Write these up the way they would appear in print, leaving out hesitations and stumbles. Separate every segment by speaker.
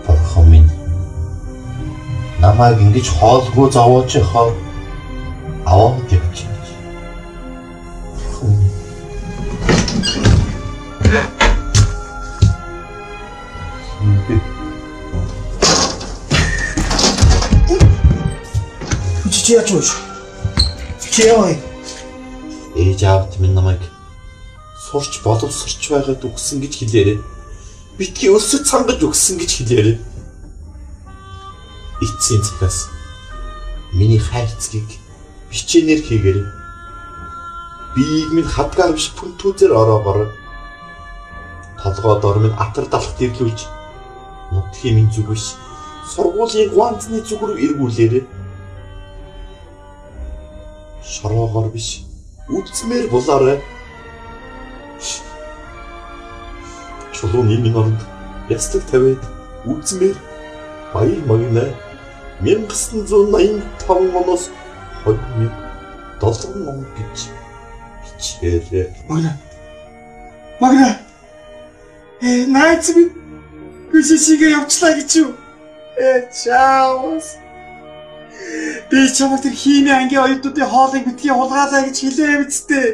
Speaker 1: Бурхан минь намайг ингэж хоолгүй зовоож яхаа аваад явчих.
Speaker 2: Чи яач вэ? Чи яа?
Speaker 1: Ээж аавд минь намайг сурч боловсрч байгаад өгсөн гэж хэлээрэй. Битгий өсөж цангаж өгсөн гэж хэлээрэй. Эцсийн цагаас миний хайрцгийг бичээнээр хийгээрэй. Биеийг минь хадгаар биш пүнтүүзээр ороогоор толгойд ор минь атар далах дэрлүүлж нутгийн минь зүг биш сургуулийн гуанцны зүг рүү эргүүлээрэй. Шороогоор биш үлдсмээр булаарай. Чулууны минь оронд ястаг тавиад үлдсмээр баяр магнаа 1985 оноос 2007 он гэж бичээрэй.
Speaker 2: Магна. Найз минь гүшишигээ явчлаа гэж юу? Чаос. Би чамд тэр химийн ангийн оюутнуудын хоолыг битгий хулгаалаа гэж хэлээ мэдтэй.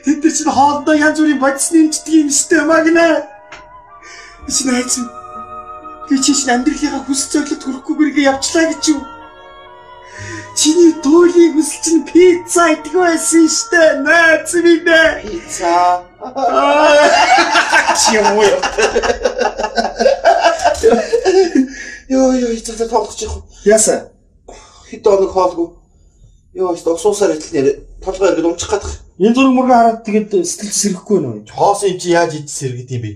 Speaker 2: Тэд нар чинь хоолндоо янз бүрийн бодис нэмждэг юм штэ Магна. Биш найз минь. Би чинь амьдралынхаа хүсэл зорилгод хүрэхгүйгээрээ явчлаа гэж юу? Чиний дуулийн хүсэл чинь пицца идэх байсан штэ найз минь.
Speaker 1: Пицца.
Speaker 2: Чимөө.
Speaker 1: Ёо, цаа тоглож яах вэ?
Speaker 2: Яасан?
Speaker 1: Хэд оног хоолгүй. Ёо, уусаар итлнээр толгой иргэд умчих гадах.
Speaker 2: Энэ зураг мурга хараад тэгээд сэтгэл сэргэхгүй нөө.
Speaker 1: Хоосон чи яаж идэж сэргэд юм бэ?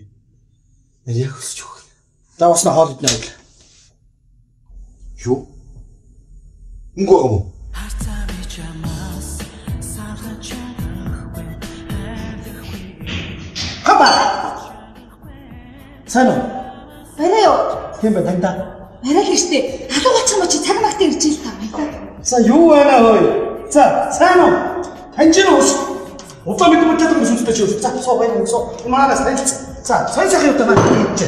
Speaker 1: Нэр яг өсч өг.
Speaker 2: За басна хоол иднэ байл.
Speaker 1: Юу? Мөнгө байгаа мó?
Speaker 2: Хапа. Сайн уу?
Speaker 3: Арай юу?
Speaker 2: Тийм бай таньда.
Speaker 3: Арай л штэ. Халуу гоцсон мочи цаг магтаа ирж ил та баятаа.
Speaker 2: За юу байна хөөе? За сайн уу? Таньжин уус. Удаа мэд мочаад хүмүүстэй чи уус. За соо байна соо. Манаас таньц. За сайн сайхан удаа маань хийж.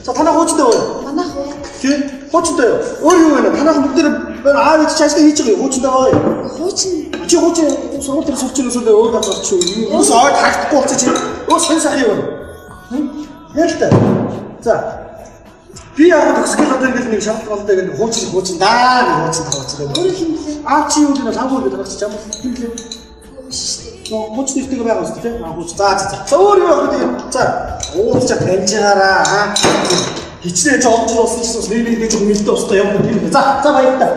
Speaker 2: За танаа хуучтай уу?
Speaker 3: Манайх уу?
Speaker 2: Тийм. Хуучтай юу? Өөр юу вэ? Танаа бүгд дээр аав ээж чааштай хийж байгаа юу? Хуучтай байгаа юу?
Speaker 3: Хуучин.
Speaker 2: Чи хуучин сургууль дээр сурч байгаа эсвэл өөр газар чи юу? Ус аваад харагдахгүй болчих чи. Ус сайн сайхан юу вэ? Ялтай. За. Би яг төгсгөл одоо ингэ нэг шалтгаалтай ингэ хуучин даа хуучин тавцгаа.
Speaker 3: Өөр юм лээ.
Speaker 2: Аа чи юу гэдэг нь хамгүй гэдэг чинь ямар юм лээ. Хуучин нэртэйг байгаа юм шүү дээ. Аа хууч. За өөр юу яг гэдэг. За ууч таньж байгаараа. Хичнээн ч олж болсон ч бас нэг нэг жоохон мэлдэ устаа явах юм. За баярлалаа.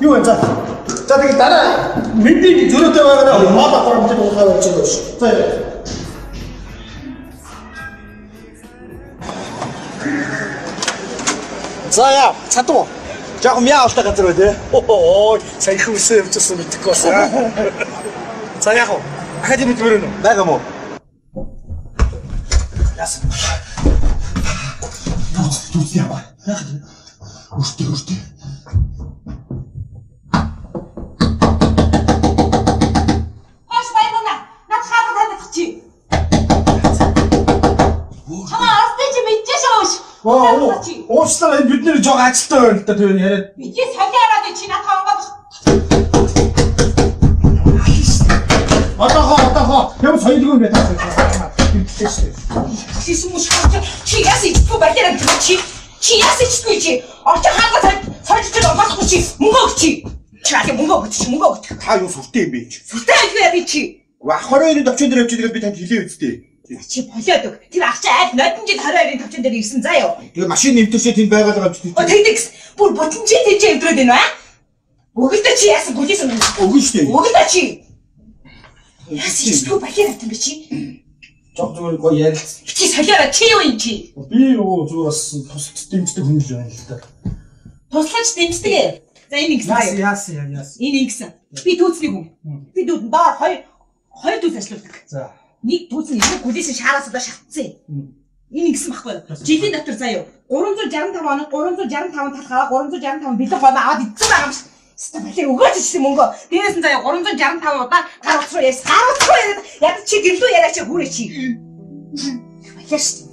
Speaker 2: Юу вэ? За тэгээд дараа мэдээ зөрөөтэй байгаараа хоолоо хоромж уухаа байж байгаа шүү. За За яа, чадваа. Жаахан мяа авах газар бай тээ. Оо, сайн хүсээ явчихсан мэдэхгүй байна. За яах вэ? Академид мөрөн үү? Байгаа мó. Яасан. Тут яа. Үртээ.
Speaker 3: Хаш байна. Над хаалга тавьчих чи. Чамаа астэж мэдчихэж шоош.
Speaker 2: Уучлаарай бид нэр жоо ажилтаа байна л да тэр яриад.
Speaker 3: Бидний солиараад чи надад онгод.
Speaker 2: Одоо юм соёлгүй юм байна.
Speaker 3: Хисэн мөш чи яасан ичгүй барьдаг чи. Чи яасан ичгүй чи. Орчин хаалга сольж онгохгүй чи. Мөнгө өгч чи. Чаали мөнгө өгч.
Speaker 2: Та юу сүртэй юм бэ?
Speaker 3: Сүртэй би чи.
Speaker 2: Ах 22-ны төвчөн дээр явж байгаа би танд хэлээ үсттэй.
Speaker 3: Чи болоод өг. Тэр ах чи аль нодон жид 22-ны төвчөн дээр ирсэн заа юу.
Speaker 2: Тэгээ машин нэмтэрчээ тэнд байгаад байгаа юм чи.
Speaker 3: Тэгдэгс бүр ботонжи тийж өдрөөд байна аа. Өгөлдөө чи яасан гүлээсэн юм.
Speaker 2: Өгөн штэ.
Speaker 3: Өгөлдөө чи. Яасан ичгүй барьдаг юм бэ чи.
Speaker 2: Жог зүгээр гоё ярилц.
Speaker 3: Чи солиороо чи юу юм чи?
Speaker 2: Би юу зүгээр бас тусад дэмждэг хүн л байна л да.
Speaker 3: Туслаж дэмждэг ээ. За энэ ингэсэн.
Speaker 2: Яасан.
Speaker 3: Энэ ингэсэн. Би түүцний хүн. Би дүүд доор хоёр түүц ажилладаг.
Speaker 2: За.
Speaker 3: Нэг түүц нь их гүлээсэн шаараас одоо шатцсан. Энэ ингэсэн баггүй. Жилийн дотор заяа 365 оног 365 талхаа 365 бэлэг гоо аваад идсэн байгаа юм шиг. Стамлыг өгөөч чи мөнгө. Дээрээс нь заяа 365 удаа гарууц руу яс. Гарууц руу яд чи гэлүү яриач хүрээ чи. Яаш.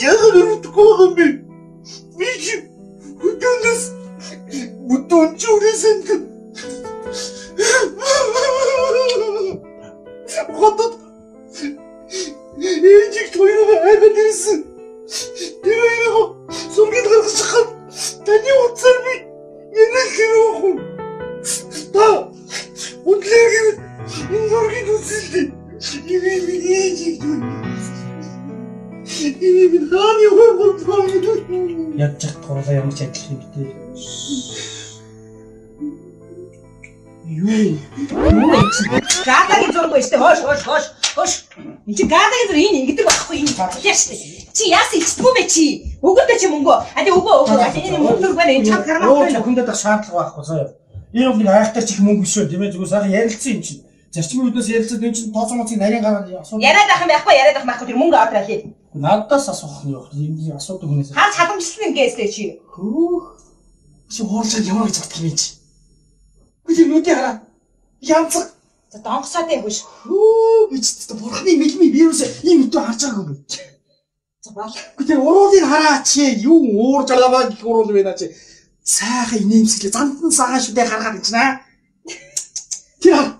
Speaker 2: Яг утгаагүй би. Мич. Үдэнэс. Бүтэн чүрэсэн. Хотод. Эжиг тоёроо айгаад ирсэн. Тэр сүмгид гаргаж хаад таны утсаар би янах хэрэггүй. Та үнэлэрэг энэ зургийг үзэлдэ. Энэ хааны хөөе.
Speaker 4: Ядж турлаа ямар ч адил юм бэ? Юу?
Speaker 3: Гадаагийн зураг байж тээ хоош. Энд чи гадаагийн зураг энэ ингэдэг байхгүй энэ бодлоо шүү дээ. Чи яасан ичдэггүй бэ чи? Өгөөдөө чи мөнгө. Али өгөө. Энэ мөнгө байна энэ чам гармаа байна.
Speaker 4: Хүндээ дах шаардлага байхгүй заяа. Энэ бол нэг айхтар чих мөнгө биш үү тийм ээ зүгээр сайхан ярилцсан юм чинь. Зарчмын үднээс ярилцаад энэ чинь тооцоомцыг нарийн гараад асуу.
Speaker 3: Яриад ах юм байхгүй тэр мөнгө аваад байли.
Speaker 4: Надаас асуух нь юу вэ? Энэ асуудаг хүнээс.
Speaker 3: Хаа чадамжлсан ингээстэй чи.
Speaker 4: Хөөх. Чи хоолчод ямар гэж бодох юм чи? Би нүдээ хараа. Янцаг.
Speaker 3: За донгосоод юм биш.
Speaker 4: Хөө би ч бурхны мэлми вирус ийм өдөө харж байгаагүй.
Speaker 3: За баал.
Speaker 4: Гэтэ уруулыг хараач юу уурж алаваа гэх уруул байна чи. Сайхан инээмсэглээ зандан сагаан шүдэ гаргаад ич наа. Тэр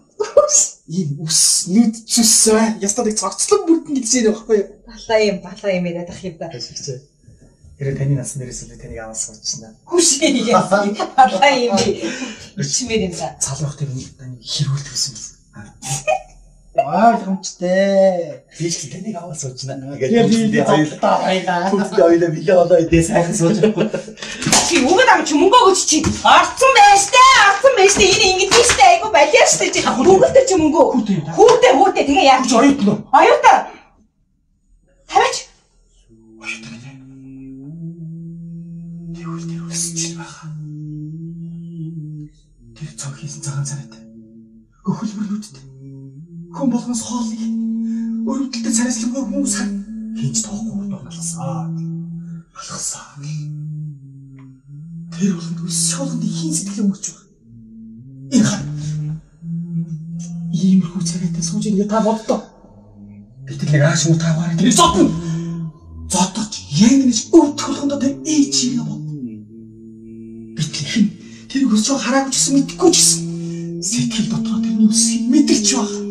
Speaker 4: ийм ус нүд чүсээ ястад их цогцлон бүрдэн гэж юм байхгүй юу?
Speaker 3: Балаа юм яриад ах юм да.
Speaker 4: Хэрэг таны насны дээрээс л таныг аваад суучна.
Speaker 3: Хүшээ балаа юм би. Ичмээр юм да.
Speaker 4: Цалах тэр таны хэрүүлдэг гэсэн юм. Ойлгомжтой. Би ч таныг аваад суучна. Тэгээд би хоёулаа байлаа. Бүгд хоёулаа билээ болоо идэ сайхан сууж байхгүй.
Speaker 3: Чи өгөөд ам чи мөнгө өгч чи. Арцсан байж тээ. Энэ ингэдэг штэ айгу балиа штэ чи. Бүгд чи мөнгө. Хүүтэй тэгээ яа.
Speaker 4: Чи оюутан уу?
Speaker 3: Оюутан. Таваач.
Speaker 4: Оюутан гэнэ. Тэр цог хийсэн цагаан царайтай. Хөлбөрлүүдтэй. Хүн болгоноос хоолыг өрөвдөлтөд царайслангүй хүмүүс хинч тоохгүй дурналсаа. Алхасаа. Тэр болгонд өсөөлөнд хин сэтгэлээ өмөрч байгаа. Энэ хаа. Иймэрхүү царайтай сууж ингэ та боддоо. Гэтэл нэг ааш муу таваар тэр зодно. Зодож яг нэг өвдөх болгондоо тэр чигээ бод. Битлэх нь тэр өсөж хараагүй ч гэсэн мэдгүй ч гэсэн сэтгэл дотроо тэрний үсгийг мэдэрч байгаа.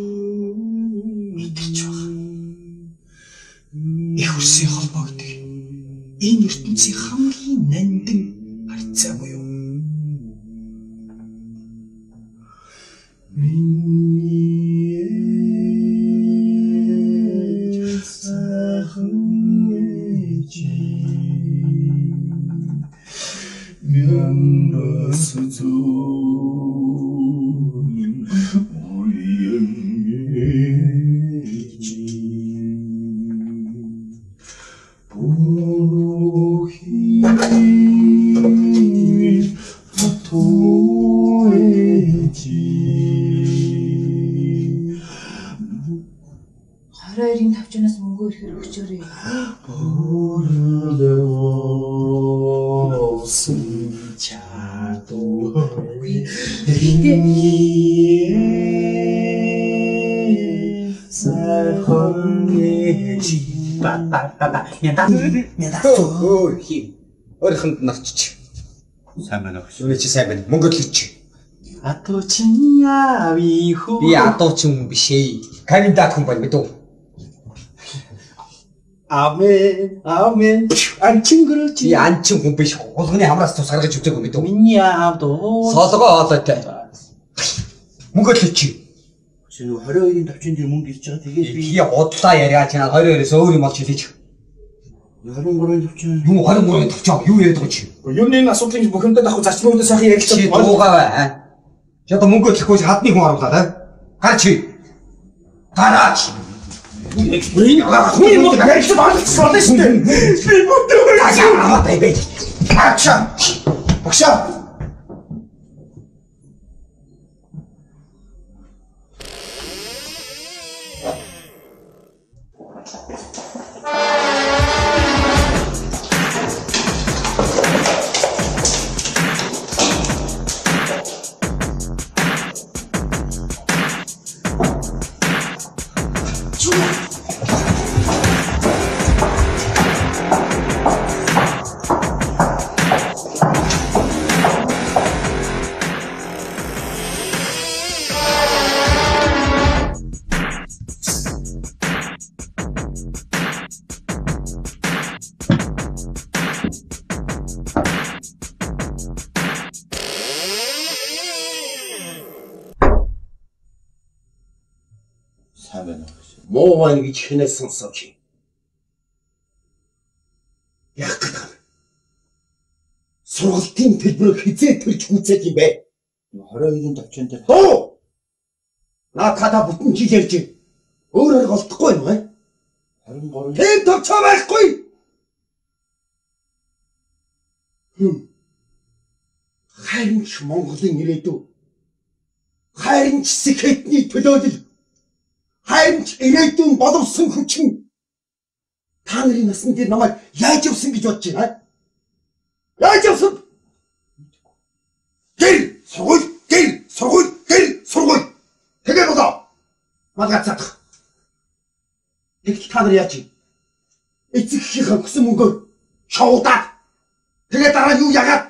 Speaker 4: Их үсгийн холбоо гэдэг энэ ертөнцийн хамгийн нандин харьцаа буюу
Speaker 3: Хараарийн тавчнаас мөнгө ирэхээр өгчөөрэй.
Speaker 2: Өөрөнд нарчиж.
Speaker 1: Сайн байна уу?
Speaker 2: Үнэ чи сайн байна. Мөнгө төлөч.
Speaker 4: Атуу чинь яави хөө.
Speaker 2: Би атуу чинь биш ээ. Канадад хүн байна мэдүү.
Speaker 4: Амен. Анчингөрч.
Speaker 2: Би анчин хүн биш. Улганы хамраас тус гаргаж үзээгүй мэдүү.
Speaker 4: Миний аавд уу.
Speaker 2: Солгоо олоотой. Мөнгө төлөч.
Speaker 4: Шинэ 22-ын тавчин дээр мөнгө ирж байгаа. Тэгээд
Speaker 2: би удлаа яриа чанаа 22-оос өөр юм болж хэлээч.
Speaker 4: 23-ын тавчин.
Speaker 2: Юу 23-ын тавчин юу яриад байгаа чи?
Speaker 4: Юу нэг асуудлыг бухимдад авах зарчмын үдэ сайхан ярилцсан.
Speaker 2: Чи дуугаа бай. Чи одоо мөнгө төлөхгүй хадны хүн харуулаад аа. Гар чи. Гараач.
Speaker 4: Энэ хүн юм уу ярьж байгаа юм шүү дээ. Би бүгд
Speaker 2: яа бай. Ачаа. Багшаа.
Speaker 5: муу байна гэж хинээс сонсооч. Яг гэдэг. Сургалтын төлбөрөөр хизээ төрж гүцээд юм бэ?
Speaker 2: 22-ын төвчөн дээр.
Speaker 5: Хөө! Наатаа бүтэн жил ярьж байна. Өөрөөр голдохгүй юм аа.
Speaker 2: 23.
Speaker 5: Тэм төвчөө байхгүй. Харин ч Монголын ирээдүй. Харин ч сэхэтний төлөөлөл. Харин ч ирээдүйн боловсон хүчин. Та нарын насан дээр намайг яаж явсан гэж бодож байна? Яаж явсан? Гэр сургууль. Тэгээ болоо. Малгацаадах. Тэгтэл та нар яаж юм? Эцэг эхийнхээ өгсөн мөнгөөр шоудаад. Тэгээ дараа юу яагаад?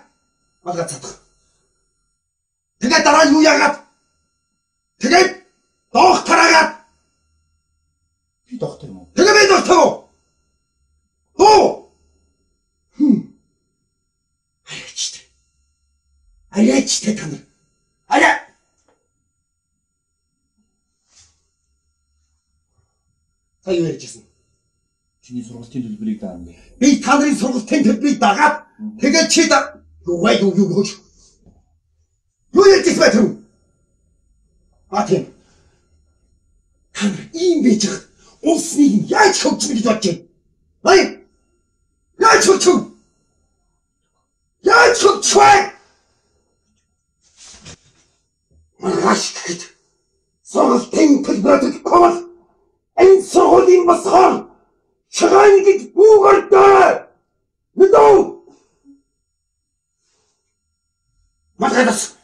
Speaker 5: Малгацаадах. Тэгээ дараа юу яагаад? Тэгээд доктараагаад.
Speaker 2: Би доктор юм уу?
Speaker 5: Тэгээ би доктор уу? Оо! Аяачтай та нар. Аяа! Та юу ярьжсэн?
Speaker 2: Чиний сургалтын төлбөрийг даана.
Speaker 5: Би та нарын сургалтын төлбөрийг дагаад тэгээд чи да юу хөөж. Юу ярьжсэн бэ тэр? Тийм. Та нар ийм байж хад улсныг яаж хөгжмө гэж бодож байна? Ай! Яаж хөгжмө? Яаж хөгжмө? Маргааш гэхэд сургалтын төлбөрөд комол энэ сургуулийн босгоор шагаан гэж бүгэрдээ. Мэдээ. Маргааш.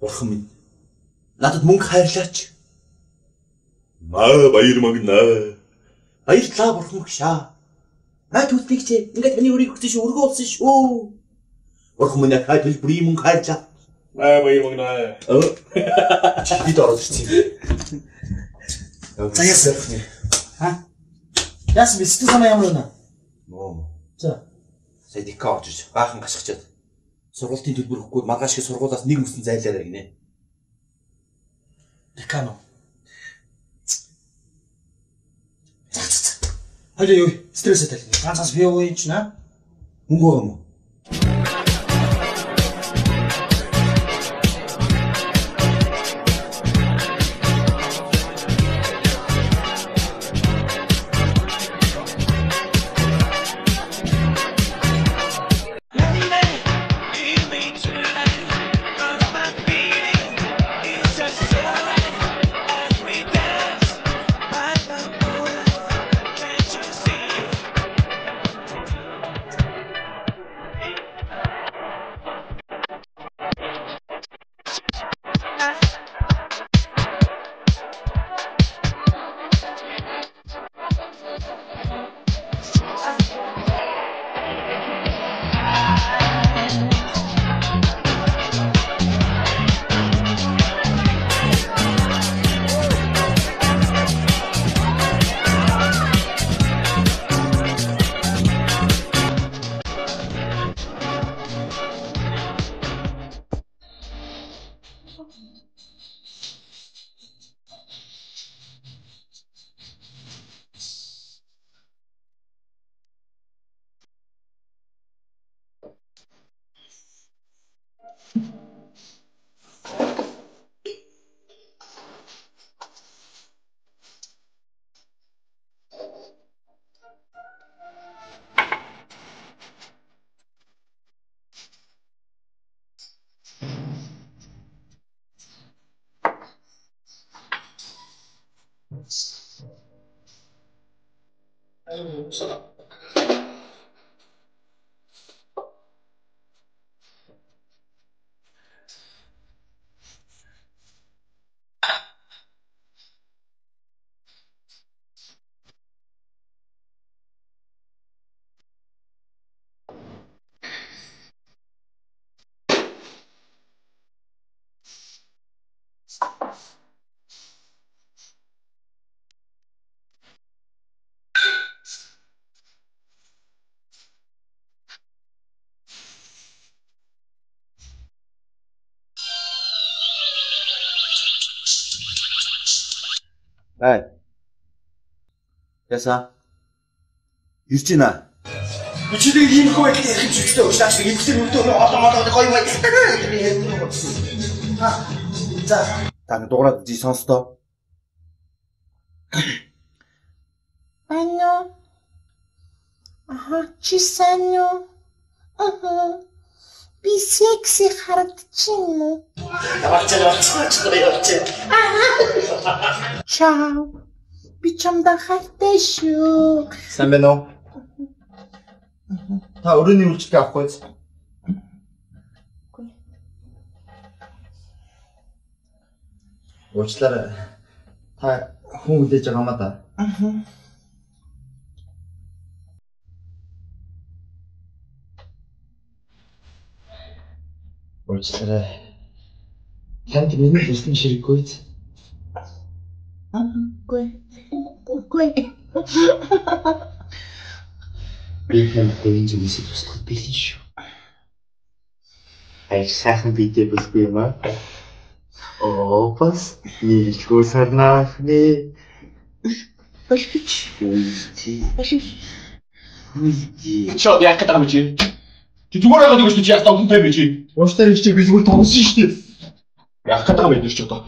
Speaker 1: Бурхан минь. Надад мөнгө хайрлаач.
Speaker 6: Баяр магнаа.
Speaker 1: Баярлалаа бурхан гшаа. Түүтнийг чи ингээд таны өрийг өгсөн шүү, өргөө болсон шүү. Бурхан минь хай төлбөрийн мөнгө хайрлаа.
Speaker 6: Баяр магнаа.
Speaker 1: Бид ороод ирсэн юм.
Speaker 2: За яасан. Яасан би сэтгэл санаа ямар байна?
Speaker 1: Нөө.
Speaker 2: За.
Speaker 1: Сая дика орж ирж баахан гашгачаад. Сургалтын төлбөр өгөхгүй маргааш их сургуулаас нэг мөсөн зайлаарай гинэ.
Speaker 2: Декано. Хаяа юу? Стресстэй тал. Ганцаас би юу юм чи наа?
Speaker 1: Мөнгө байгаа юм уу? Ай. Яса. Ирж байна.
Speaker 2: Бичиг ийм хөө их зүйлтэй уушлаач эцэг мөртөө олоо гоё гоё. За.
Speaker 1: Та дуурайд жи сонстоо.
Speaker 7: Анно. Чи санно. Би секси харагдчихна. Чао. Би чамдаа хайртай шүү.
Speaker 1: Сайн байна уу? Та өрөөний үйлчлэг авахгүй. Уучлаарай. Та хүн хүлээж байгаа юм да. Уучлаарай. Танд миний хэлсэн ширэггүй.
Speaker 7: Гүй.
Speaker 1: Би танд энэ зүйлээс туслах бэлэн шүү. Ай сайхан бидээ бүсгүй юм аа. Бас нийлгүй сарнаахны.
Speaker 7: Башич.
Speaker 4: Чоо яах гэдэг юм чи? Чи зүгээр байгаа гэж чи ястаа үнтэй бэ чи?
Speaker 1: Ууштаар их чи би зүгээр тоглосон шүү дээ.
Speaker 4: Яах гэдэг юм бэ чи одоо?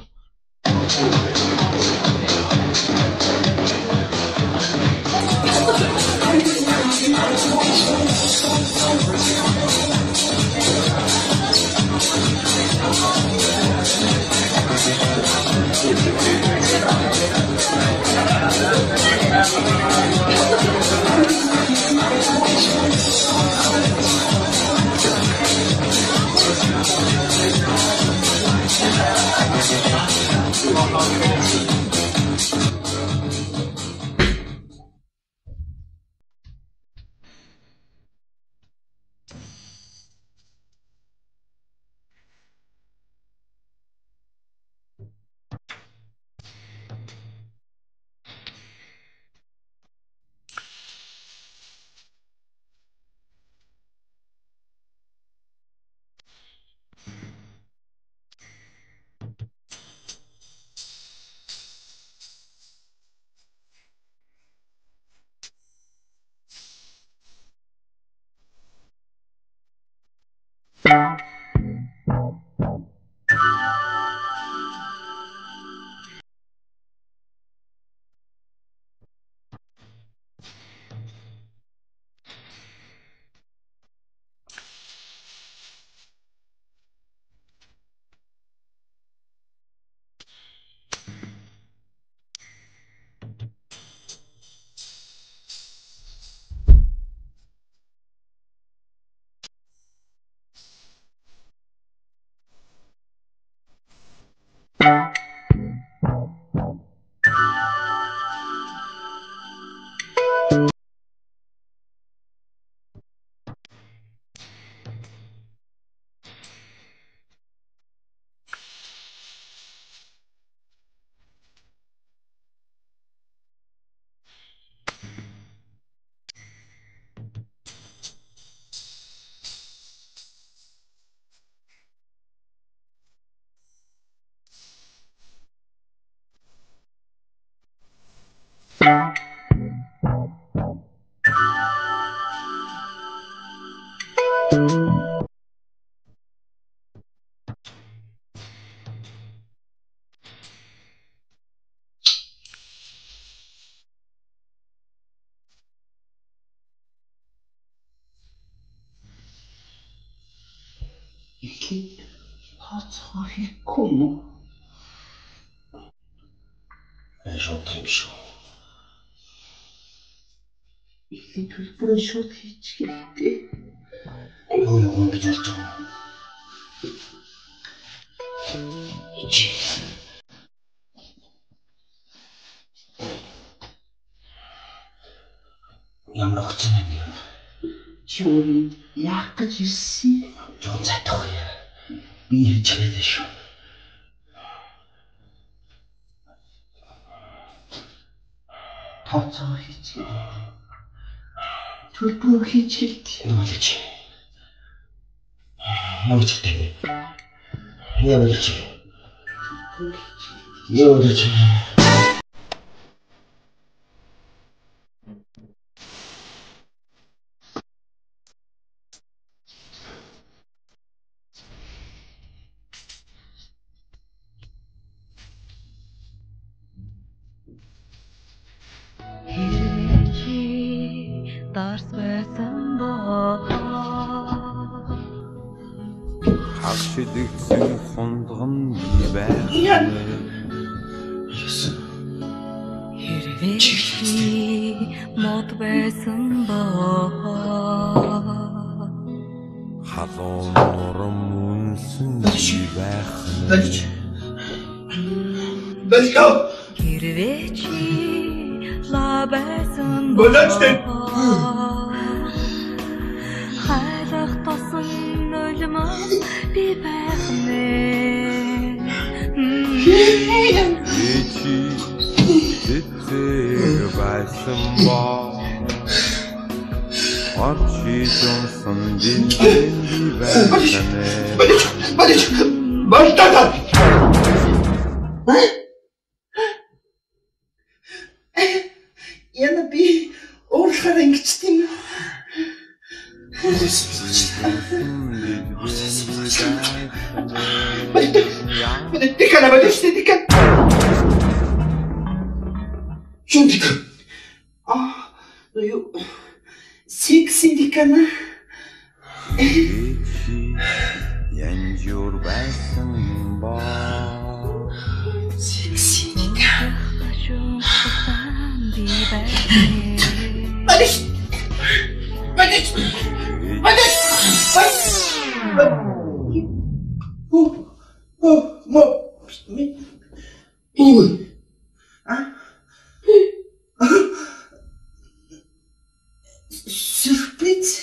Speaker 7: Iki como?
Speaker 1: J'entends chaud.
Speaker 7: Iki pour le chaud hiçbir.
Speaker 1: On peut dire tout. Ямар хцэн юм.
Speaker 7: Чули яах гэж ирсэн?
Speaker 1: Жон цайтах яа. Би ирж байгаа шүү.
Speaker 7: Тооцоо хийчих. Төлбөр хийчих.
Speaker 1: Нуулж. Нуулжтэй. Нуулж.
Speaker 8: чидэгсэн хундган би байх. Хэрвээ чи мод байсан боо халуун нурам үнсэн би байх.
Speaker 5: Бэлгөө.
Speaker 8: Хэрвээ чи лабасан
Speaker 5: болооч.
Speaker 8: хайрах тосон нулимас би байх нэ. Чи тэтгэр байсан боо очи жонсон дилэн би байх нэ.
Speaker 5: Балтаа.
Speaker 2: Яна би өөрөөр ингэчтэй юм.
Speaker 5: Дикана бэлэштэй дикан. Шүндик.
Speaker 2: Юу секси дикана.
Speaker 8: Янжур байсан ба
Speaker 2: Секси дикана. Сюрприз.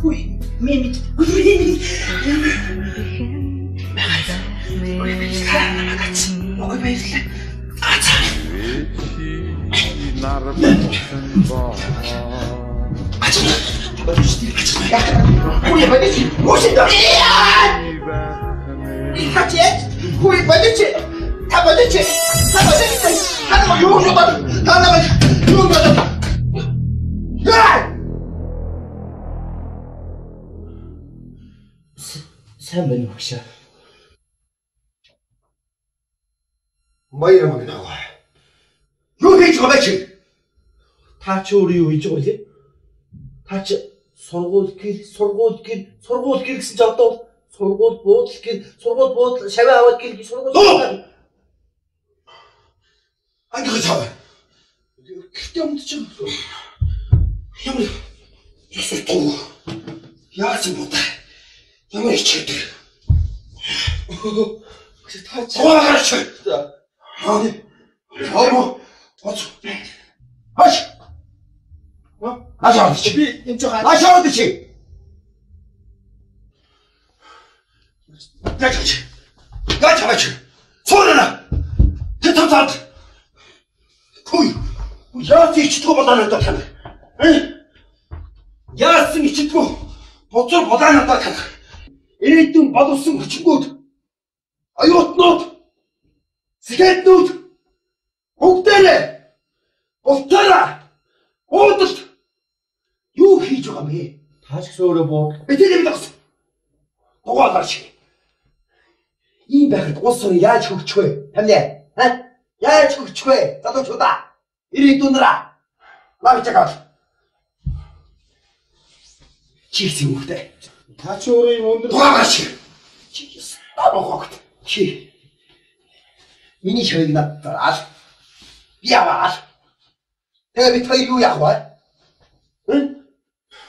Speaker 2: Ой, мемит. Ой, баярлалаа. Сайн байна уу багшаа?
Speaker 5: Баяр мөн аа. Юу хийж байгаа чи?
Speaker 2: Та ч өөрөө юу хийж байгаа вэ? Та ч сургууль гэр гэсэн чи одоо сургууль буудал шаваа аваад гэр сургууль.
Speaker 5: Англи цаа.
Speaker 2: Гэртээ өмдөж байгаа.
Speaker 5: Ямар ясуу. Яасан бод. Ямар ичээдэг.
Speaker 2: Та ч
Speaker 5: Хаач. Аамо. Аш. Ашаа чи.
Speaker 2: би энэ ч хаа.
Speaker 5: Ашаа чи. Гач. Цорна. Тэтэцад. Хүй. Яац ичдгүү болоо надад тань. Яасан ичдгүү. Боцор болоо надад тань. Ирээдүйн боловсон хүчингүүд. Аюутнууд. Сэгэтнүүд. Бүгдээрээ. Ултаараа. Уудалт. Юу хийж байгаа юм бэ?
Speaker 2: Та ч гэсэн өөрөө боо.
Speaker 5: Битээ дагс. Дугаалаач. Ийм байхад улс орн яаж хөгжих вэ? Хамнаа. Яаж хөгжих вэ? Залуучуудаа. Ирээдүйнараа. Лавчагаа. Чигсэн үхтэй.
Speaker 2: Та ч өөрөө юм өндөр.
Speaker 5: Дугаалаач. Чи стабогт. Чи. Миний шойг надад. Би аваад. Тэгээ би тэр юу яах вэ?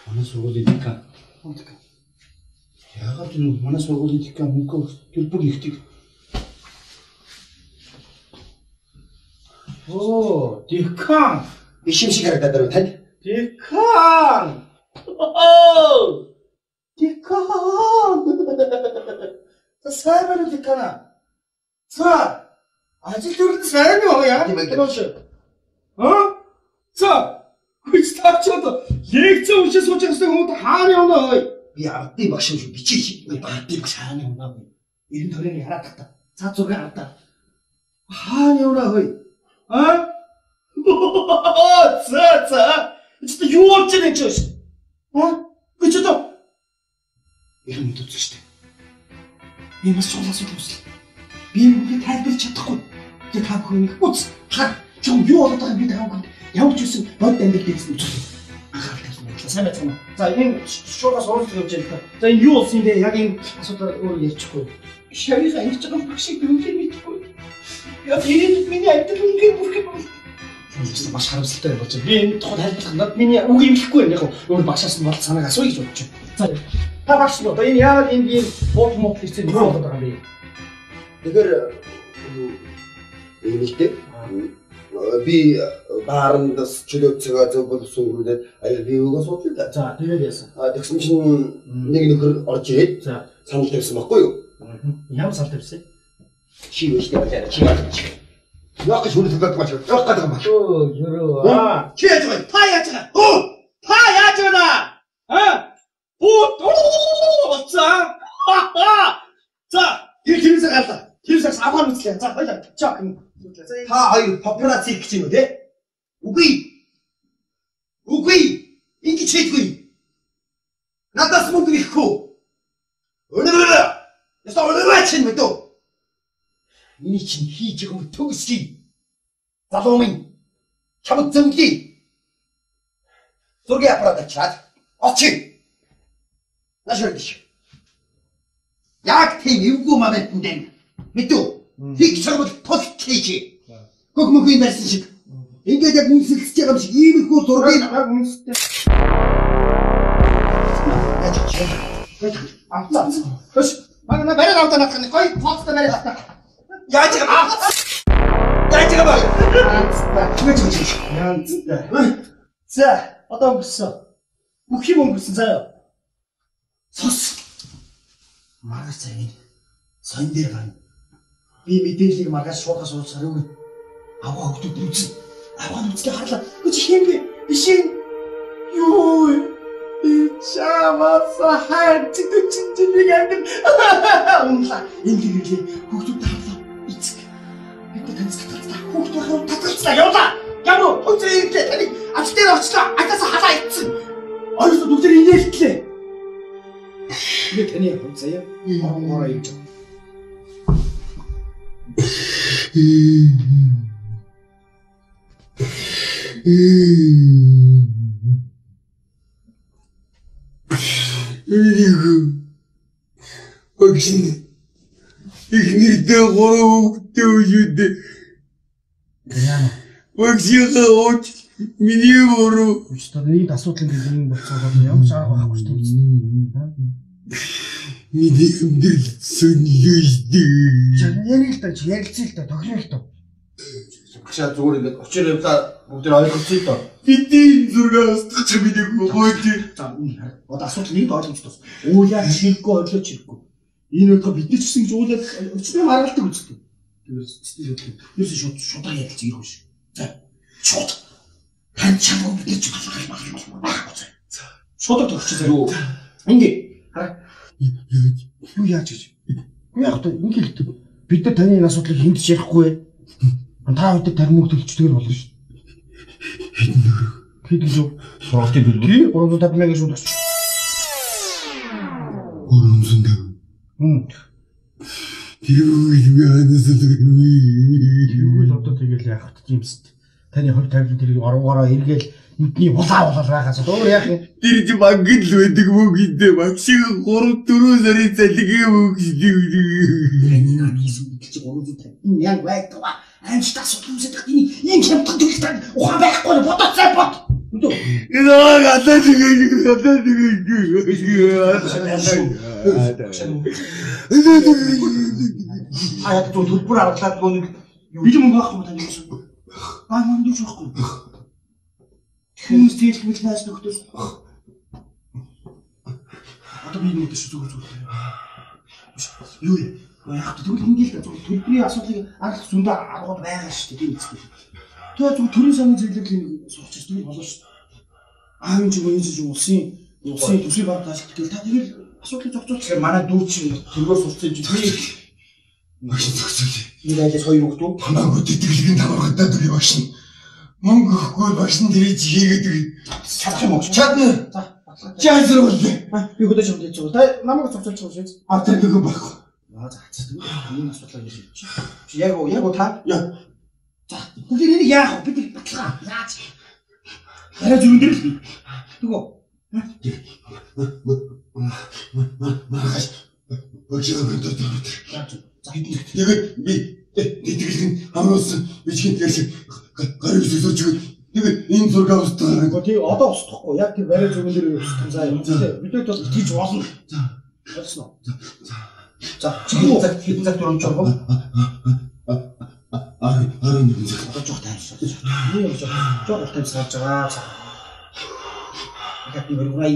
Speaker 2: Манай сургуулийн декан. Яагаад энэ манай сургуулийн декан мөнгө төлбөр ихдэг? Оо, декан.
Speaker 5: Ишим шиг харагдаад байна тань.
Speaker 2: Декан. Оо! Декан. Сайн байна декана. За. Ажил төрөлд сайн юу яа? За. Хүч тавчаад лекцээ уншиж сууж байгаа хүмүүс хаана явна хөөе?
Speaker 5: Би ардын багш юм шиг бичиж.
Speaker 2: Ардын багш хаана явна вэ? 90 хараад тахта. За зураг аваа. Хаана явна хөөе? За. Чи юу болж байгаа юм чиш? Би ч одоо юм дүүцэн штэ. Би бас чуулаас үгүй. Би мөнгө тайлбарч чадахгүй. Тэ та бүхэн үз. Та ч юу болоод байгааг би таахгүй. Явж үсэн бод амьд гэсэн үзүүлээ.
Speaker 4: сайн байна. За энэ шуургаас уулзах явж байна. За энэ юу болсон бэ? Яг энэ асуудал өөр ярьчихгүй.
Speaker 3: Шавьяа ингэж байгаа юм шиг дүнлээ мэдгүй. Яг энэ миний айдал үнгээр бүрхэг.
Speaker 4: Чи маш харамсалтай болж байна. Би энэ тухайд хайлтгах надад миний үг имлэхгүй байна. Яг өөр багшаас нь бол санааг асууя гэж бодож байна. За та багш нь одоо энэ яагаад энэ би мод хийсэн юу болоод байгаа юм бэ?
Speaker 5: Тэгэхээр үнэтэй би баарандас чөлөөцөгөө зөв боловсруулээд аяа би өгөө судлаа.
Speaker 4: За тэгээд яасан.
Speaker 5: Тэгсэн чинь нэг нөхөр орж ирээд санал тавьсан байхгүй юу?
Speaker 4: Ямар санал тавьсан?
Speaker 5: Чи өштэй болоо. Чи яах гэж. Яах гэж хүнээс гадаг маа. Яах гадаг маа.
Speaker 4: Өө ёроо.
Speaker 5: Чи яаж байгаа?
Speaker 2: Та яаж байгаа? Та яаж байна? За, тэрээс гарлаа. Тэрээс аваад үзлээ. За, хоёлаа. Чак.
Speaker 5: Та хоёр папарацци гэж юм уу те? Үгүй. Ингэж хийдгүй. Надаас мөнгө ихгүй. Өнөөрөө. Ястаа өнөөрөө чинь мэдөө. Эний чинь хийж байгаа юм төгсгий. Залуу минь. Чамд зөнгөе. Зургийн аппарат чад. Очи. Нашрдиш. Яг тийм эвгүй моментэн дээр мэдүү. Хийг чамд тосч хийж. Гөгмөгийн байсан шиг. Ингээд яг үнсэлж байгаа юм шиг иймэрхүү зургийг үнсэлтэй.
Speaker 2: Авцаа. Хөш. Манай барай авдаг надад нэг гоё фототой барай авдаг.
Speaker 5: Яаж байгаа.
Speaker 2: Янзтай. За, одоо өнгөрсөн. Бүх юм өнгөрсөн заяа.
Speaker 5: Сос. Маргас цагийн сон дээр гарна. Би мэдээллийг маргаас шуурхаас уулзахаар өгнө. Аваа хөвгүүд үзэн. Аваа үзлээ харлаа. Үгүй хин бэ? Биш юм.
Speaker 2: Юу? Чамаса хайрцаг чинчнийг амин.
Speaker 5: Унлаа. Энэ гэрлээ хөвгүүд тавлаа. Эцэг. Бид танилцдаг. Хөвгүүд хаваа татгалцлаа. Явлаа. Ямар хөвгөө ирлээ. Таны ач дээр очлаа. Атаас халаа ицсэн.
Speaker 2: Ойроо бүгд инээлтлээ.
Speaker 4: Би таны яг заяа. Ороо юм.
Speaker 5: Огшин. Ихнэрдээ гурав хөвгтэй үжидээ.
Speaker 4: Яа.
Speaker 5: Огшингаа ууч. Миний гурав.
Speaker 4: Өчтөр нэг асуудал ингэ болцоод ямар ч арга байхгүй шүү дээ.
Speaker 5: Миний амьдрал сүнжээжтэй.
Speaker 4: Ярилцъя л да, тохирол л да.
Speaker 5: Багшаа зүгээр ингээд очир явлаа бүгд ойлгоцсон л доо. Бидний зургаас тагч мэдээгүй гойд.
Speaker 4: За одоо асуудал нэг ойлгомжтой бас. Уулаа чирэггүй ойлоо чирэггүй. Энэ удаа бидний ч гэсэн гэж уулаа өчнөө маргалдаг үздэг. Тэрс шууд ярилцъя ирэх биш. За шууд хан чамаа бид ч байхгүй. Шууд төгсч заяа. Ингээ хараа. Юу яаж гэж? Яг та ингэ хэлдэг. Бид нар таны энэ асуудлыг хэмжиж ярихгүй. Та өдөр тармиг төлчдөг болно шүү. Хэд юу? Сургалтын төлбөр. 350 мянга шууд авч. 350. Тэгвэл одоо тэгэл яах вэ юмст. Таны 20-50 тэрийг ороогоороо эргээл нүдний улаа байгаас өөр яах юм?
Speaker 5: Тэр чи банкд л байдаг мөнгөндөө багшиг 3-4 сарын цалингийн
Speaker 4: Энэ яг байдаг. Анч тас хүмүүсэд ийм хямдхан төлөлтэй ухаан байхгүй бодоцоо бод.
Speaker 2: Аяд төлбөр авлаад гоног юу мөнгө авахгүй тань юу? Манд юу жоохгүй. Хүмүүс тэгэл хэлнээс нөхдөс. Одоо би нэг дэш зүгээр. Юу яг тэгвэл ингээл төлбөрийн асуудлыг анх зөндөө аргууд байгаа шүү дээ тийм үстэй. Тэгээ зөв төрийн сангийн зөвлөлийг суулчих тийм болоо шүү. Аим ч юм чинь улсын төсвийн банк тааш тэгэл та тэгэл асуудлыг зохицуулах. Тэгэхээр манай дүү чинь тэргөө сурцсан чинь би
Speaker 5: Багш зогсоолээ.
Speaker 4: энэ айлс хоёр хүүхдүүд
Speaker 5: Хамаагүй тэтгэлгийн таваргатай дүрий багш нь. Мөнгө өгөхгүй багш нь тэрийг хийгээд өгье.
Speaker 4: чадах юм уу?
Speaker 5: Чадна.
Speaker 4: За
Speaker 5: Чаасар болдё.
Speaker 4: би хөдөөж юм дийж байгаа. Та намайг зогсоолж байгаа шүү.
Speaker 5: Автар гэх юм байхгүй.
Speaker 4: За энэ асуудлыг ярьж. Чи яг уу та?
Speaker 5: Яа.
Speaker 4: За тэгэхээр энийг яах вэ? Бид баталгаа. Яаж? Хараа зүрэн дээр л. Тэгвэл
Speaker 5: Магаш. Өчигдөр дөрөв. Тэгээд би тэтгэл нь хамруулсан бичгийн тэршиг гарыг сөсөж өгöd. Тэгээд энэ зураг устгаарай.
Speaker 4: Тий одоо устгахгүй. Яг тэр барай зүгэн дээр устгах заа юм. Бидээ бол тийж болно. За. Олсон уу? За, чихэн цаг дөрөв жоо.
Speaker 5: Нэг цаг.
Speaker 4: Одоо жоох тайвшруулж. Юу юм жоох тайвшруулж байгаа. Яг би бүргай.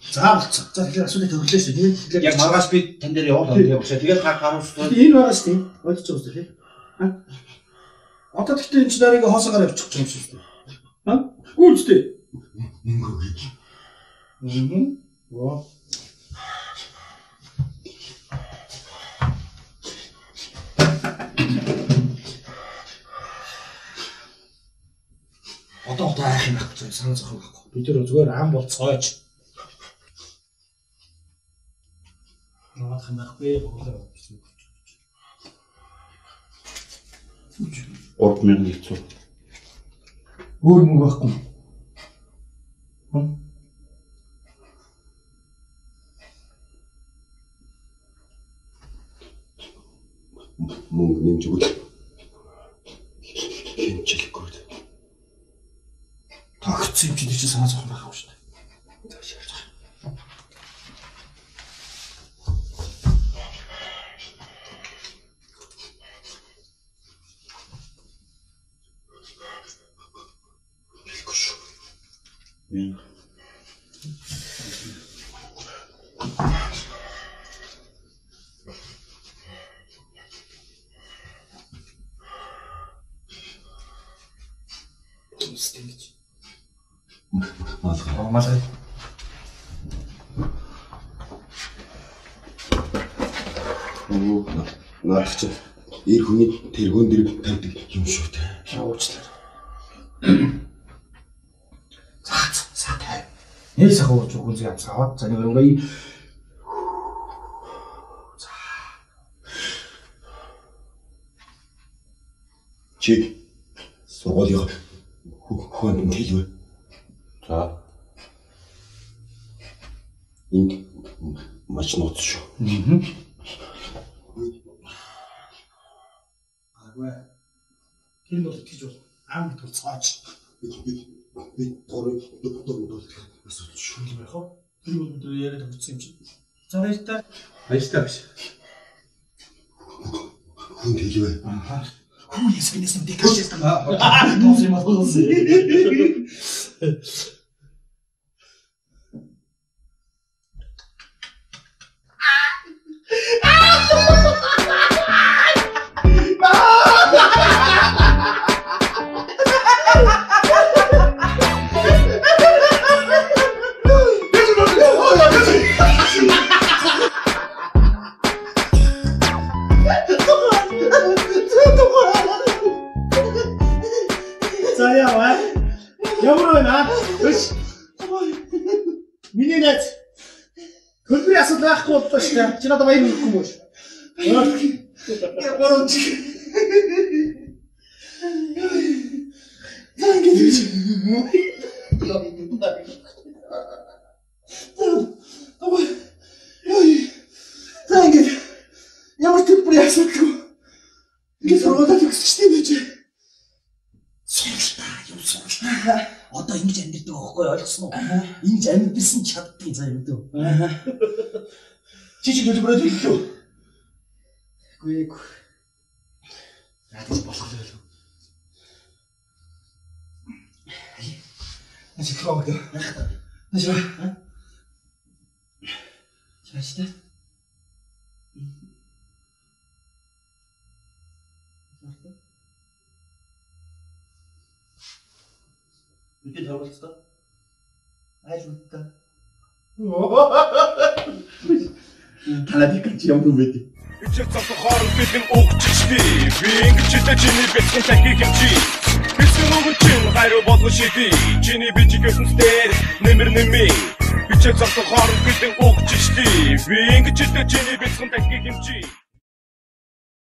Speaker 4: За болцоо. За тэгэхээр асуултыг төрлөөш тийм. Яг маргааш би тань дээр явуулаад явуулчихаа. Тэгээд та харуулсан. Энэ байгаас тийм. Ойлгож байгаа үстэй тийм. Одоо тэгтээ энэ ч нарыг хоосоогоор явуучих юм шиг тийм. Гүйлтэй. Оо. Одоо таах юм байхгүй санаа зовхон байхгүй. Бид тэр зүгээр ам болцоож. Наах юм байхгүй.
Speaker 6: Орд мэн лицо.
Speaker 4: Өөр мөнгө байхгүй.
Speaker 5: Мөнгө нэмж өгөх. Хэмжлэхгүй.
Speaker 4: Тогтсон юм чинь санаа зовхон байхгүй шүү дээ. Малгай.
Speaker 5: Наач эр хүний тэргүүн дээр тавьдаг юм шүү дээ.
Speaker 4: Уучлаарай. Нэр сахуу зүгүнзээ аваад за нэг өрөнгөй.
Speaker 5: Чи сургуулийн хүн хэлвэ.
Speaker 6: За.
Speaker 5: Энд маш ноц шүү.
Speaker 4: Агай. Тэр бол итгэж бол ам гэдэг цааж.
Speaker 5: Би дөрөв асууж шүү.
Speaker 4: Тийм байх уу? Тэр бол өдөр яриад өгсөн юм чи. За баяртай.
Speaker 6: Баяртай биш.
Speaker 5: Хүн хэлвэ.
Speaker 4: Хүн ясгэнээс нь дэкэж ярьсан. Тоос юм аа. Ямар байна? Өш. Миний нэт. Хөлбөр асуулт байхгүй боллоо шүү дээ. Чи надад баяр өгөхгүй юм уу? Я борооч. Тангиж. Тангиж. Ямар хөлбөр асуултгүй. Би сургуулиуд өгсөж байж. Одоо ингэж амьддаг байхгүй ойлгосон уу? Ингэж амьдсан чаддгийг заа юм дөө. Чи төлбөрөөд үлээ. Үгүй. Яагаад болох вэ? Начи хаваа. Начи. Чаштай. Бид тавуулцгаа. Айжмтаа. Танаdik юм уу вэ?
Speaker 9: Ичээ цогцох хооронд бэлэн өгчтэй. Би ингэж чиний бэлэн цагийг хэмжи. Бэлэн өгөн чин хайруу болгон шиди. Чиний бичгээс дээр нэмэр нэмээ. Ичээ цогцох хооронд бэлэн өгчтэй. Би ингэж чиний бэлэн цагийг хэмжи.